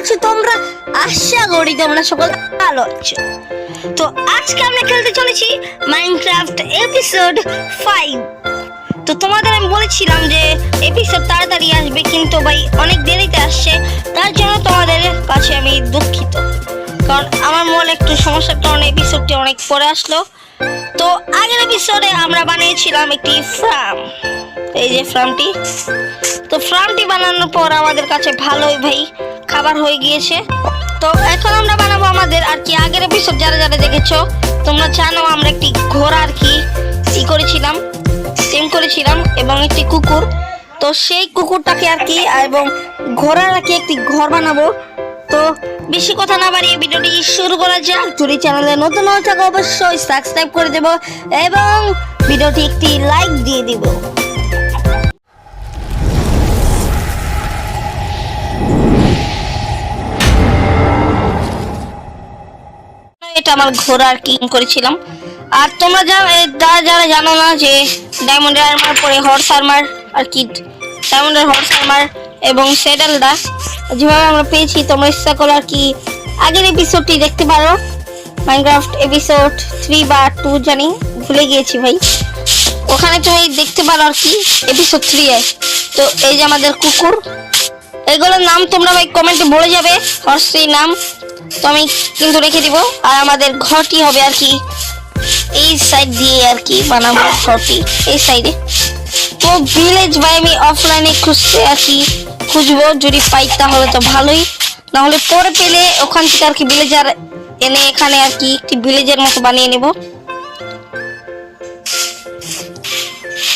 আছো তোমরা? আশা করি তোমরা সকলে ভালো আছো। তো আজকে আমরা খেলতে চলেছি মাইনক্রাফট এপিসোড 5। তো তোমাদের আমি বলেছিলাম যে এপিসোড তাড়াতাড়ি আসবে, কিন্তু ভাই অনেক দেরিতে আসছে। তার জন্য তোমাদের কাছে আমি দুঃখিত, কারণ আমার মনে একটু সমস্যার কারণে এপিসোডটি অনেক পরে আসলো। তো আগের এপিসোডে আমরা বানিয়েছিলাম একটি ফার্ম, এই যে ফার্মটি। তো ফার্মটি বানানোর পর আমাদের কাছে ভালোই ভাই খাবার হয়ে গিয়েছে। তো এখন আমরা বানাবো আমাদের আর কি আগের এপিসোড যারা যারা দেখেছো তোমরা জানো আমরা একটি ঘোড়া আর কি করেছিলাম, সিম করেছিলাম এবং একটি কুকুর। তো সেই কুকুরটাকে আর কি এবং ঘোড়ার আর কি একটি ঘর বানাবো। তো বেশি কথা না বাড়িয়ে ভিডিওটি শুরু করা যাক। যদি চ্যানেলে নতুন হয়ে থাকো অবশ্যই সাবস্ক্রাইব করে দেবো এবং ভিডিওটি একটি লাইক দিয়ে দিব। এটা আমার ঘোড়া আর কি করেছিলাম। আর তোমরা যারা জানো না যে ডায়মন্ডের আর্মার পরে হর্স আর্মার আর কি, ডায়মন্ডের হর্স আর্মার এবং স্যাডেলটা যেভাবে আমরা পেয়েছি, তোমরা ইচ্ছা করলে আর কি আগের এপিসোডটি দেখতে পারো। মাইনক্রাফট এপিসোড 3 বা 2 জানি, ভুলে গিয়েছি ভাই। ওখানে তুমি দেখতে পারো আর কি এপিসোড 3 এ। তো এই যে আমাদের কুকুর, এগুলোর নাম তোমরা ভাই কমেন্টে বলে যাবে হর্সের নাম, তো আমি কিন্তু রেখে দিব। আর আমাদের ঘরটি হবে আর কি এই সাইড দিয়ে আর কি বানাবো ঘরটি এই সাইডে। তো ভিলেজ ভাই আমি অফলাইনে খুঁজতে আর কি খুঁজবো, যদি পাই তাহলে তো ভালোই, না হলে পরে পেলে ওখান থেকে আর কি ভিলেজার এনে এখানে আর কি একটি ভিলেজের মতো বানিয়ে নেব।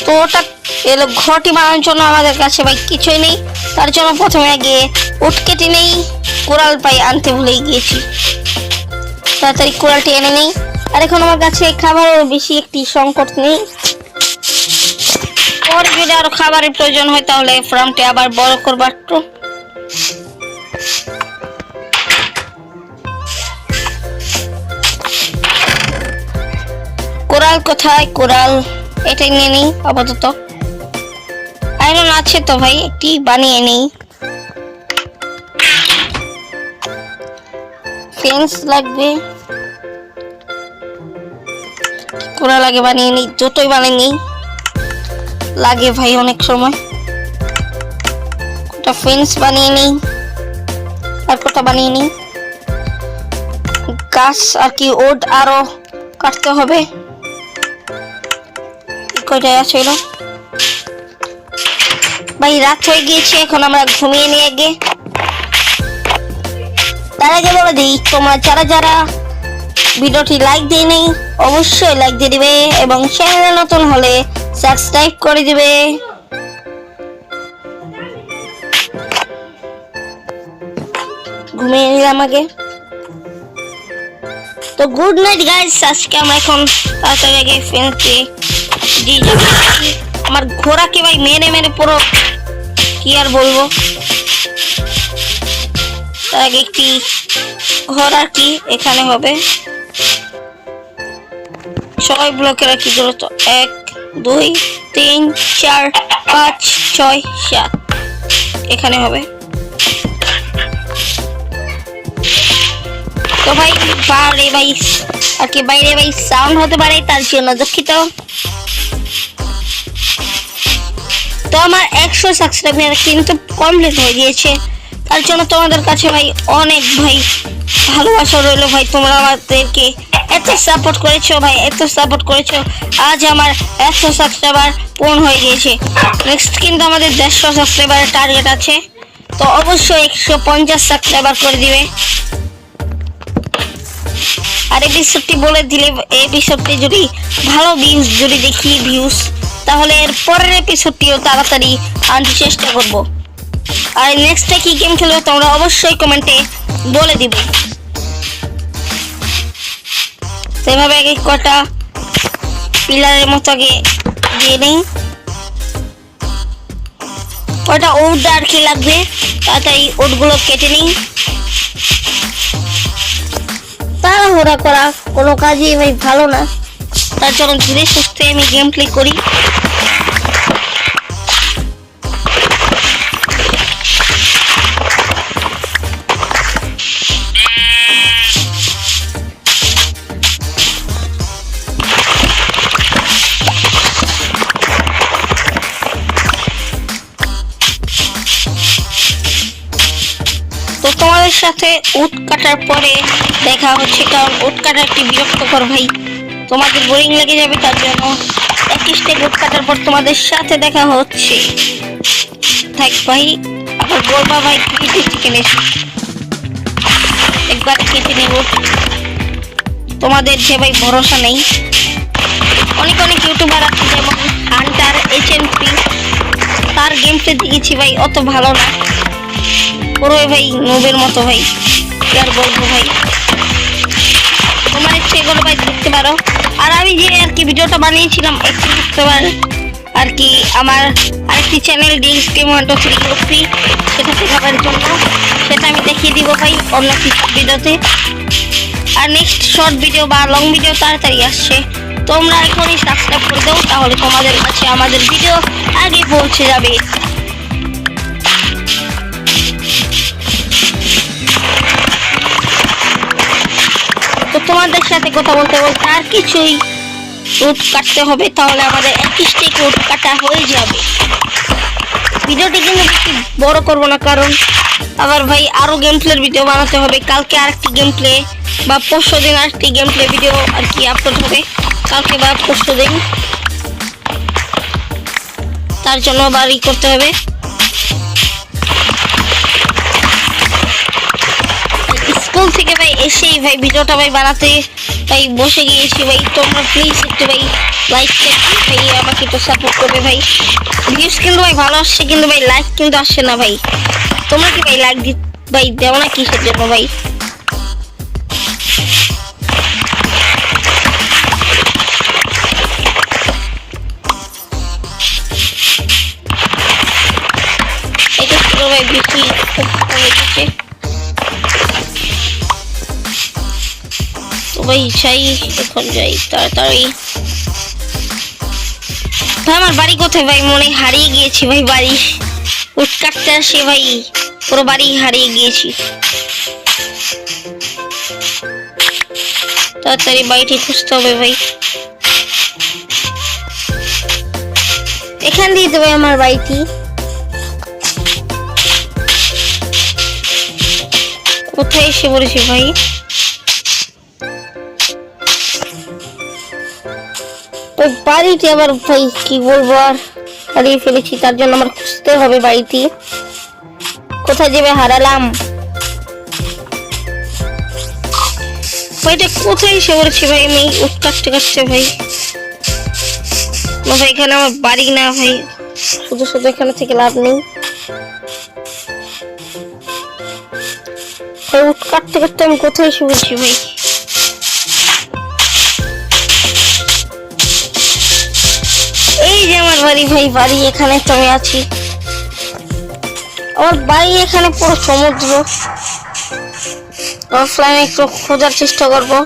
তো ওটা এলো ঘরটি বানানোর জন্য আমাদের কাছে ভাই কিছুই নেই। তার জন্য প্রথমে আগে উট কেটে নেই, কোরাল পাই আনতে ভুলে গিয়েছি, তাড়াতাড়ি কোরালটি এনে নেই। আর এখন আমার কাছে খাবারের বেশি একটি সংকট নেই, পরে যদি আরো খাবারের প্রয়োজন হয় তাহলে ফার্মটি আবার বড় করবো একটু। কোরাল কোথায়? কোরাল এটাই নিয়ে নেই আপাতত। আয়রন আছে তো ভাই, একটি বানিয়ে নেই। ফেন্স লাগবে, কোরাল আগে বানিয়ে নেই, যতই বানিয়ে নেই লাগে ভাই অনেক সময়। কোটা ফেন্স বানিয়ে নেই, আর কোটা বানিয়ে নেই। গাছ আর কি ওড আরো কাটতে হবে, কয়টাই আছে এলো ভাই। রাত হয়ে গিয়েছে, এখন আমরা ঘুমিয়ে নিয়ে আগে। তার আগে বলে দিই তোমরা যারা যারা ভিডিওটি লাইক দিয়ে নেই অবশ্যই লাইক দিয়ে দিবে এবং চ্যানেলে নতুন হলে সাবস্ক্রাইব করে দিবে। ঘুমিয়ে নিলাম আগে। তো গুড নাইট গাইস, আজকে আমরা এখন তাড়াতাড়ি আগে ফ্রেন্ডকে দিয়ে যাবো। আমার ঘোড়াকে ভাই মেরে মেরে পুরো কি আর বলবো। তার আগে একটি ঘর আর কি এখানে হবে, সবাই ব্লকে রাখি দূরত্ব 1 2 3 4 5 6 7 এখানে হবে। তো ভাই বাইরে ভাই আর কি বাইরে ভাই সাউন্ড হতে পারে, তার জন্য দুঃখিত। তো আমার 100 সাবস্ক্রাইবার কিন্তু কমপ্লিট হয়ে গিয়েছে, তার জন্য তোমাদের কাছে ভাই অনেক ভাই ভালোবাসা রইলো ভাই। তোমরা আমাদেরকে এত সাপোর্ট করেছো ভাই, এত সাপোর্ট করেছো। আজ আমার 100 সাবস্ক্রাইবার পূর্ণ হয়ে গিয়েছে। নেক্সট কিন্তু আমাদের 150 সাবস্ক্রাইবারের টার্গেট আছে, তো অবশ্যই 150 সাবস্ক্রাইবার করে দিবে। আর এপিসোডটি বলে দিলে, এপিসোডটি যদি ভালো ভিউজ যদি দেখি ভিউজ, তাহলে এর পরের এপিসোডটিও তাড়াতাড়ি আনতে চেষ্টা করব। আর নেক্সটে কি গেম খেলবো তোমরা অবশ্যই কমেন্টে বলে দিবে। সেভাবে আগে কটা পিলারের মতো আগে দিয়ে নেই, কটা উড আর কি লাগবে, তাড়াতাড়ি উডগুলো কেটে নিই। তাড়াহুড়া করা কোনো কাজই ভাই ভালো না, তার জন্য ধীরে সুস্থে আমি গেম প্লে করি। তো তোমাদের সাথে উট কাটার পরে দেখা হচ্ছে, কারণ উট কাটা একটি বিরক্তকর ভাই, তোমাদের বোরিং লেগে যাবে, তার জন্য একটি স্টেপ উট কাটার পর তোমাদের সাথে দেখা হচ্ছে। থাক ভাই, আবার বলবা ভাই কেটে চিকেন একবার কেটে নেব, তোমাদের যে ভাই ভরসা নেই। অনেক অনেক ইউটিউবার আছে যেমন হান্টার HMP, তার গেম প্লে দেখেছি ভাই, অত ভালো না, পুরো ভাই নোবের মতো ভাই, কি আর বলবো ভাই। তোমার ইচ্ছে এগুলো ভাই দেখতে পারো। আর আমি যে আর কি ভিডিওটা বানিয়েছিলাম 31 অক্টোবর আর কি আমার আরেকটি চ্যানেল DXK123 সেটা শেখাবার জন্য, সেটা আমি দেখিয়ে দিব ভাই অন্য কিছু ভিডিওতে। আর নেক্সট শর্ট ভিডিও বা লং ভিডিও তাড়াতাড়ি আসছে, তোমরা এখনই সাবস্ক্রাইব করে দাও, তাহলে তোমাদের কাছে আমাদের ভিডিও আগে পৌঁছে যাবে। তো তোমাদের সাথে কথা বলতে বলতে আর কিছুই উট কাটতে হবে, তাহলে আমাদের 21 টি উট কাটা হয়ে যাবে। ভিডিওটি কিন্তু বেশি বড় করব না, কারণ আবার ভাই আরো গেম প্লের ভিডিও বানাতে হবে। কালকে আরেকটি গেম প্লে বা পরশু দিন আরেকটি গেম প্লে ভিডিও আর কি আপলোড হবে, কালকে বা পরশু দিন, তার জন্য বাড়ি করতে হবে। স্কুল থেকে ভাই এসেই ভাই ভিডিওটা ভাই বানাতে ভাই বসে গিয়েছি ভাই, তোমরা প্লিজ একটু ভাই লাইক ভাই আমাকে একটু সাপোর্ট করবে ভাই। ভিউজ কিন্তু ভাই ভালো আসছে, কিন্তু ভাই লাইক কিন্তু আসছে না ভাই। তোমরা কি ভাই লাইক ভাই দেও না কিসের জন্য ভাই? এটা পুরো ভাই বেশি হয়েছে, তো ভাই চাই এখন যাই তাড়াতাড়ি। ভাই আমার বাড়ি কোথায় ভাই? মনে হারিয়ে গিয়েছি ভাই, বাড়ি উট কাটতে আসে ভাই পুরো বাড়ি হারিয়ে গিয়েছি। তাড়াতাড়ি বাড়িটি খুঁজতে হবে ভাই। এখান দিয়ে দেবে আমার বাড়িটি। কোথায় এসে পড়েছি ভাই? ওই বাড়িটি আবার ভাই কি বলবো, আর হারিয়ে ফেলেছি, তার জন্য আমার খুঁজতে হবে বাড়িটি। কোথায় যাবে হারালাম ভাইটা, কোথায় এসে পড়েছি ভাই আমি উট কাটতে কাটতে ভাই। ভাই এখানে আমার বাড়ি না ভাই, শুধু শুধু এখানে থেকে লাভ নেই ভাই, উট কাটতে কাটতে আমি কোথায় এসে পড়েছি ভাই। এই যে আমার বাড়ি ভাই, বাড়ি এখানে তো আমি আছি, আমার বাড়ি এখানে পুরো সমুদ্র। অফলাইনে একটু খোঁজার চেষ্টা করবো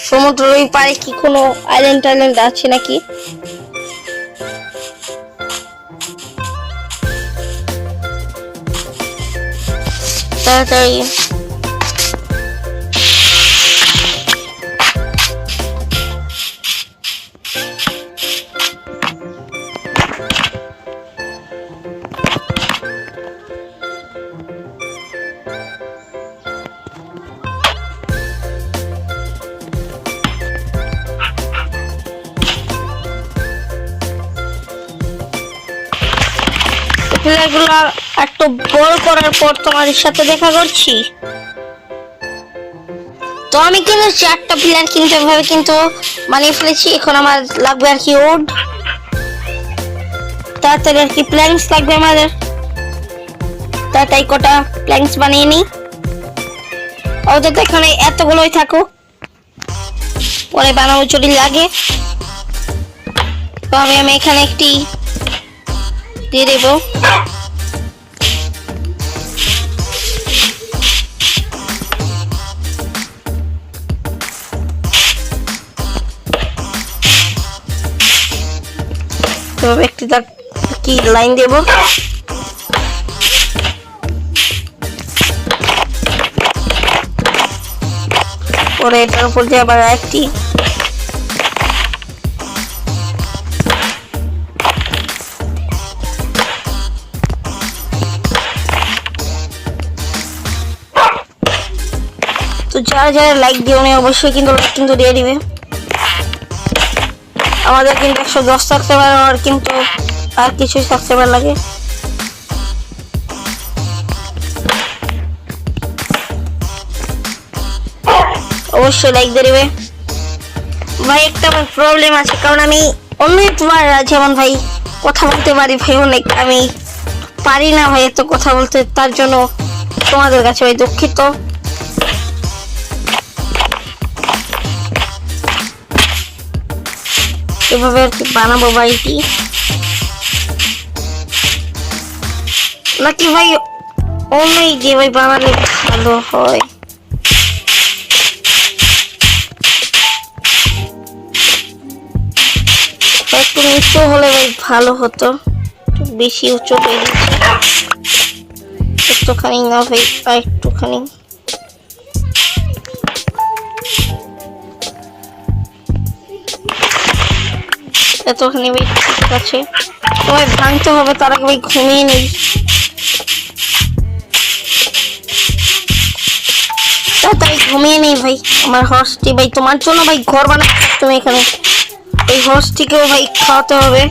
সমুদ্রের ওই পারে কি কোনো আইল্যান্ড টাইল্যান্ড আছে নাকি। তাড়াতাড়ি এগুলো একটু বড় করার পর তোমাদের সাথে দেখা করছি। তো আমি কিন্তু 4টা পিলার কিনতে ভাবে কিন্তু বানিয়ে ফেলেছি, এখন আমার লাগবে আর কি উড, তাড়াতাড়ি আর কি প্ল্যাঙ্কস লাগবে আমাদের, তাড়াতাড়ি কটা প্ল্যাঙ্কস বানিয়ে নিই। ওদের তো এখানে এতগুলোই থাকুক, পরে বানাবো যদি লাগে। তো আমি এখানে একটি দিয়ে দেবো। তো একটি তার কি লাইন দেব, পরে এটার উপর দিয়ে আবার একটি যারা যারা লাইক দিও নি অবশ্যই কিন্তু লাইক কিন্তু দিয়ে দিবে। আমাদের কিন্তু 110 সাবস্ক্রাইবার আর কিন্তু আর কিছু সাবস্ক্রাইবার লাগে। অবশ্যই লাইক দিয়ে দিবে ভাই। একটা আমার প্রবলেম আছে, কারণ আমি অন্য তোমার যেমন ভাই কথা বলতে পারি ভাই অনেক, আমি পারি না ভাই এত কথা বলতে, তার জন্য তোমাদের কাছে ভাই দুঃখিত। এভাবে আর কি বানাবো বাড়িটি নাকি ভাই অন্য দিয়ে ভাই বানালে ভালো হয়? একটু নিচু হলে ভাই ভালো হতো, বেশি উঁচু হয়ে গেছে। একটুখানি না ভাই, আর একটুখানি। এতখানি ভাই ঠিক আছে। তোমায় ভাঙতে হবে, তার আগে ভাই ঘুমিয়ে নেই। তাড়াতাড়ি ঘুমিয়ে নেই ভাই। আমার হর্সটি ভাই তোমার জন্য ভাই ঘর বানাচ্ছি তুমি এখানে। এই হর্সটিকেও ভাই খাওয়াতে হবে।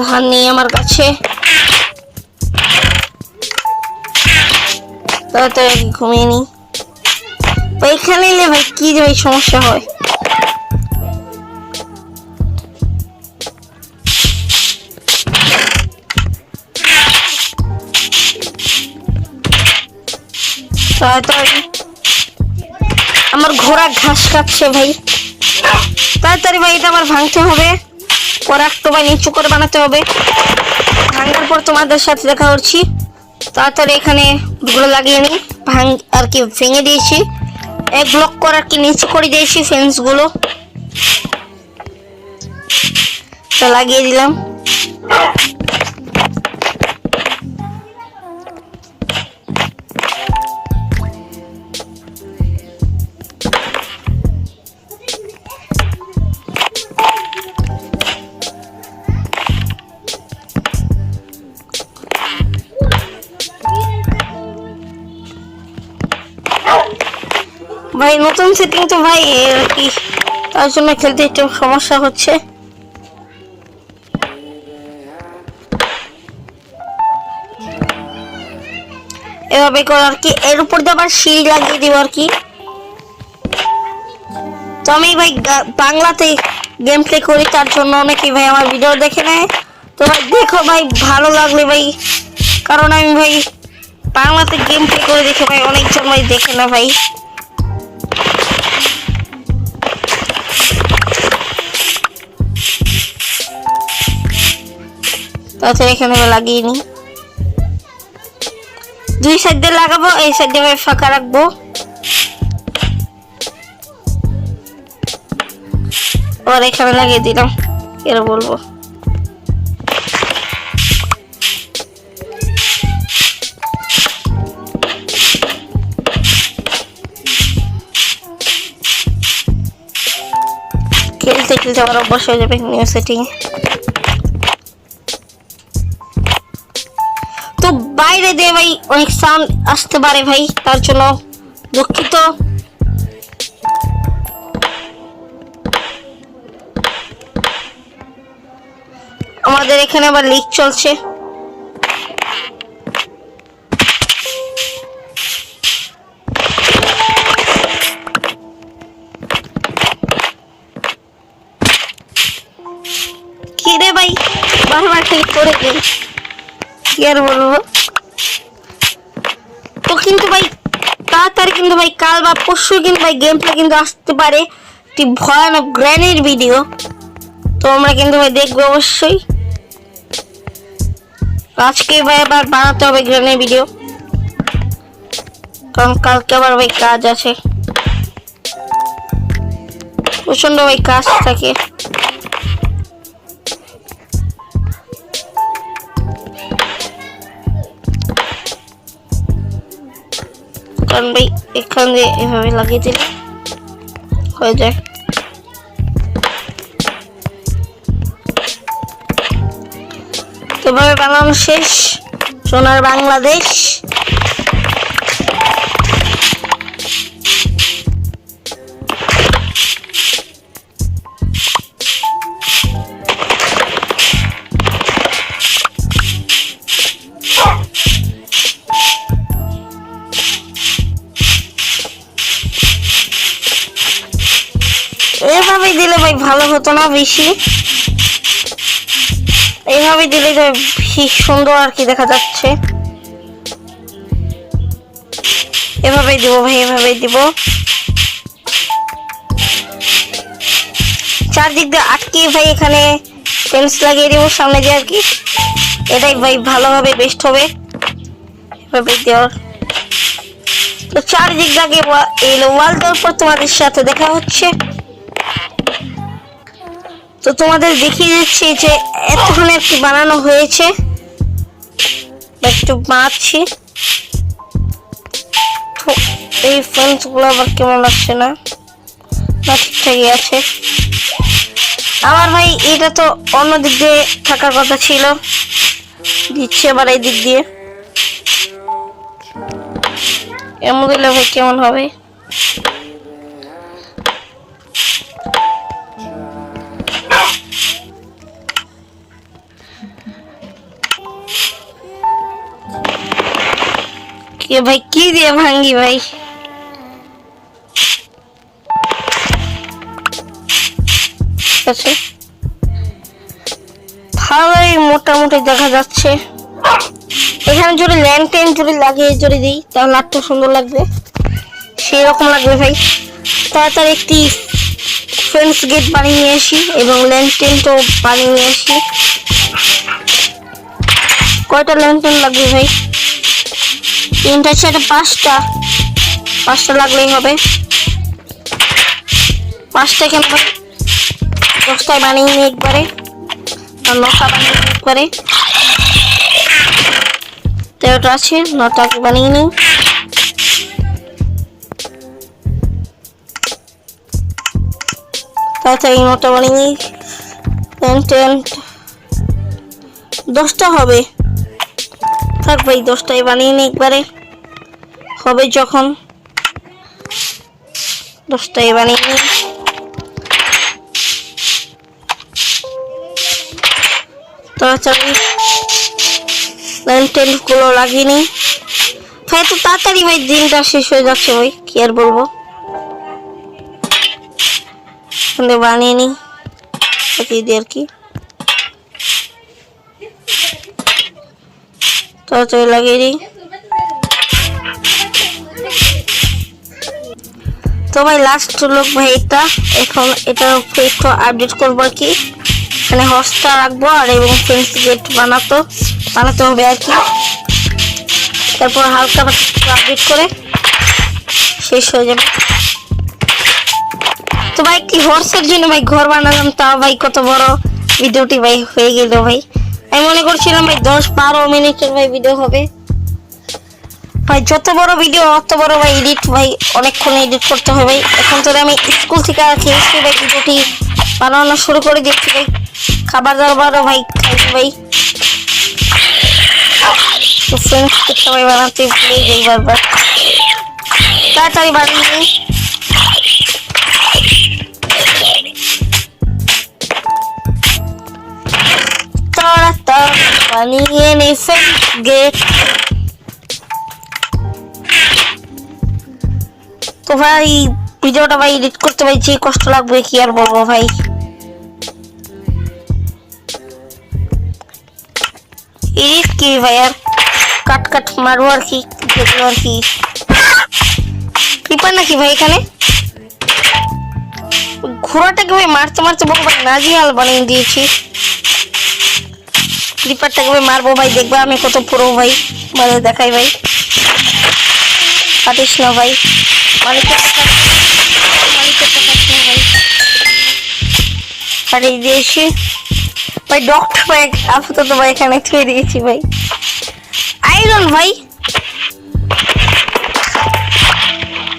ধান নেই আমার কাছে, তাড়াতাড়ি ঘুমিয়ে নি ভাই। এখানে এলে ভাই কি ভাই সমস্যা হয়? তাড়াতাড়ি, আমার ঘোড়া ঘাস খাচ্ছে ভাই। তাড়াতাড়ি ভাই, এটা আমার ভাঙতে হবে, পরে একটু ভাই নিচু করে বানাতে হবে। ভাঙার পর তোমাদের সাথে দেখা করছি। তাড়াতাড়ি এখানে গুলো লাগিয়ে নিই। আর কি ভেঙে দিয়েছি, এক ব্লক করে আর কি নিচু করে দিয়েছি ফেন্স গুলো, লাগিয়ে দিলাম। ভাই নতুন সেটিং তো ভাই আর কি, তার জন্য খেলতে একটু সমস্যা হচ্ছে। এভাবে করে আর কি, এর উপর দিয়ে আবার সিঁড়ি লাগিয়ে দিব আর কি। তো আমি ভাই বাংলাতে গেম প্লে করি, তার জন্য অনেকেই ভাই আমার ভিডিও দেখে নেয়। তো ভাই দেখো ভাই, ভালো লাগলে ভাই, কারণ আমি ভাই বাংলাতে গেম প্লে করে দেখে ভাই অনেকজন ভাই দেখে না ভাই। তাছাড়া এখানে লাগিয়ে নি, দুই সাইড দিয়ে লাগাবো, এই সাইড দিয়ে ফাঁকা রাখবো। আর এখানে লাগিয়ে দিলাম, এর বলবো খেলতে খেলতে আবার অভ্যাস হয়ে যাবে নিউ সেটিং। তো বাইরে দিয়ে ভাই অনেক সাউন্ড আসতে পারে ভাই, তার জন্য দুঃখিত। আমাদের এখানে আবার লিক চলছে। কি রে ভাই, বারবার ক্লিক করে দিন, কি আর বলবো। তো কিন্তু ভাই তাড়াতাড়ি কিন্তু ভাই কাল বা পরশু কিন্তু ভাই গেম প্লে কিন্তু আসতে পারে, একটি ভয়ানক গ্র্যানির ভিডিও। তো আমরা কিন্তু ভাই দেখবো অবশ্যই। আজকে ভাই আবার বানাতে হবে গ্র্যানির ভিডিও, কারণ কালকে আবার ভাই কাজ আছে, প্রচন্ড ভাই কাজ থাকে। কারণ ভাই এখানে এভাবে লাগিয়ে দিলে হয়ে যায়। তো ভাবে বানানো শেষ, সোনার বাংলাদেশ। ভালো হতো না বেশি? এইভাবে দিলে তো বেশি সুন্দর আর কি দেখা যাচ্ছে। এভাবেই দিব ভাই, এভাবেই দিব। চারদিক দিয়ে আটকে ভাই এখানে ফেন্স লাগিয়ে দিব সামনে দিয়ে আর কি। এটাই ভাই ভালোভাবে বেস্ট হবে এভাবে দেওয়ার। তো চারদিক দিয়ে এই ওয়াল দেওয়ার পর তোমাদের সাথে দেখা হচ্ছে। তো তোমাদের দেখিয়ে দিচ্ছি যে এতক্ষণে একটি বানানো হয়েছে। একটু বানাচ্ছি। এই ফেন্স গুলো আবার কেমন লাগছে না? না, ঠিকঠাকই আছে। আমার ভাই এটা তো অন্য দিক দিয়ে থাকার কথা ছিল, দিচ্ছে আবার এই দিক দিয়ে। এমন দিলে ভাই কেমন হবে? কি ভাই, কি দিয়ে ভাঙ্গি ভাই? ভালোই মোটামুটি দেখা যাচ্ছে। এখানে যদি ল্যান্টেন যদি লাগিয়ে যদি দিই তাহলে আরো সুন্দর লাগবে, সেই রকম লাগবে ভাই। তাড়াতাড়ি একটি ফেন্স গেট বানিয়ে নিয়ে আসি এবং ল্যান্টেনটাও বানিয়ে নিয়ে আসি। কয়টা ল্যান্টেন লাগবে ভাই? 3টা 4টা 5টা লাগলেই হবে। 5টা কেন ভাই? 10টায় বানিয়ে নিই একবারে, আর 9টা বানিয়ে নিই একবারে। 13টা আছে, 9টাকে বানিয়ে নিই। তাড়াতাড়ি 9টা বানিয়ে নিই। 10টা হবে, থাক ভাই 10টাই বানিয়ে নিই একবারে। হবে যখন 10টাই বানিয়ে নিই। তাড়াতাড়ি ল্যান্টেন গুলো লাগিয়ে নিই ভাই। তো তাড়াতাড়ি ভাই দিনটা শেষ হয়ে যাচ্ছে ভাই, কি আর বলবো। বানিয়ে নিই আর কি, তাড়াতাড়ি লাগিয়ে দিই। তো ভাই লাস্ট লোক ভাই এটা, এখন এটার উপরে একটু আপডেট করবো আর কি। এখানে হর্সটা রাখবো আর এবং ফেন্স গেট বানাতে হবে আর কি। তারপর হালকা আপডেট করে শেষ হয়ে যাবে। তো ভাই কি হর্সের জন্য ভাই ঘর বানালাম, তাও ভাই কত বড় ভিডিওটি ভাই হয়ে গেল ভাই। আমি মনে করছিলাম ভাই 10-12 মিনিটের ভাই ভিডিও হবে ভাই। যত বড় ভিডিও অত বড় ভাই এডিট ভাই, অনেকক্ষণ এডিট করতে হবে ভাই। এখন তো আমি স্কুল থেকে খেয়েছি ভাই, ভিডিওটি বানানো শুরু করে দিচ্ছি ভাই। খাবার দাবারও ভাই খাইছি ভাই। তো ফ্রেন্ডস সবাই বানাতে ভুলে যাই বারবার। তাড়াতাড়ি বানিয়ে নিই। বানিয়ে নিই ফ্রেন্স গেট। তো ভাই ভিডিওটা ভাই এডিট করতে ভাই যে কষ্ট লাগবে কি আর বলবো ভাই। এডিট কি ভাই, আর কাট মারবো আর কি, দেখবো আর কি। ক্রিপার নাকি ভাই এখানে? ঘোড়াটাকে ভাই মারতে বলবো ভাই নাজিহাল বানিয়ে দিয়েছি। ক্রিপারটাকে ভাই মারবো ভাই, দেখবো আমি কত পুরো ভাই, মানে দেখাই ভাই। কাটিস না ভাই, মালিকের পাঠিয়ে দিয়েছি ভাই। ডক্টর ভাই আপাতত ভাই এখানে থুয়ে দিয়েছি ভাই। আয়রন ভাই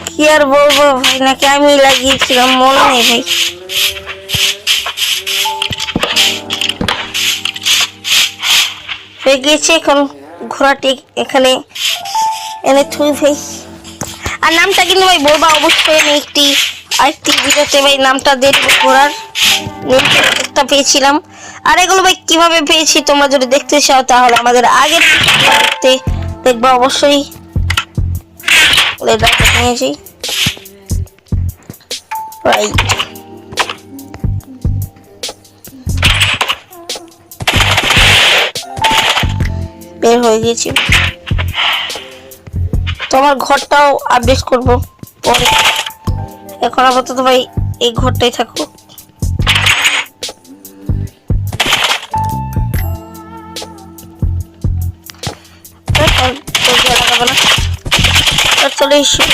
কি আর বলবো ভাই, নাকি আমি লাগিয়েছিলাম মনে নেই ভাই। হয়ে গিয়েছে, এখন ঘোড়াটি এখানে এনে থুই ভাই। আর নামটা কিন্তু ভাই বলবা অবশ্যই, আমি আরেকটি ভিডিওতে ভাই নামটা দিয়ে দেবো। ঘোড়ার একটা পেয়েছিলাম। আর এগুলো ভাই কিভাবে পেয়েছি তোমরা যদি দেখতে চাও তাহলে আমাদের আগের দেখবা অবশ্যই। নিয়েছি বের হয়ে গেছি। তোমার ঘরটাও আপডেট করব পরে, এখন আপাতত ভাই এই ঘরটাই থাকুক। চলে এসেছি।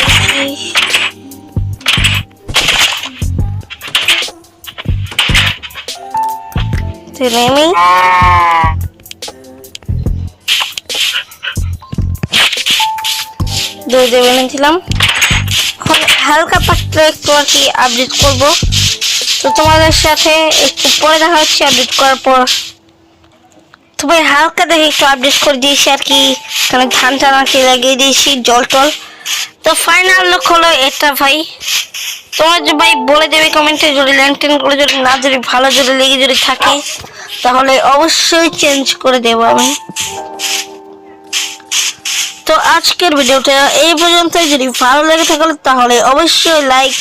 নেমে দই দিয়ে এনেছিলাম, এখন হালকা পাতলা একটু আর কি আপডেট করব। তো তোমাদের সাথে একটু পরে দেখা হচ্ছে আপডেট করার পর। তো ভাই হালকা দেখে একটু আপডেট করে দিয়েছি আর কি, এখানে ধান টান আর কি লাগিয়ে দিয়েছি, জল টল। তো ফাইনাল লুক হলো এটা ভাই। তোমার যে ভাই বলে দেবে কমেন্টে, যদি ল্যান্টেন করে যদি না যদি ভালো যদি লেগে যদি থাকে তাহলে অবশ্যই চেঞ্জ করে দেবো আমি। তো আজকের ভিডিওটা এই পর্যন্তই। যদি ভালো লেগে থাকে তাহলে অবশ্যই লাইক,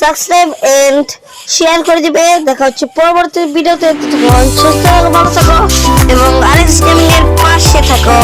সাবস্ক্রাইব এন্ড শেয়ার করে দিবে। দেখা হচ্ছে পরবর্তী ভিডিওতে। সুস্থ থাকো, ভালো থাকো এবং আরএক্স গেমিং এর পাশে থাকো।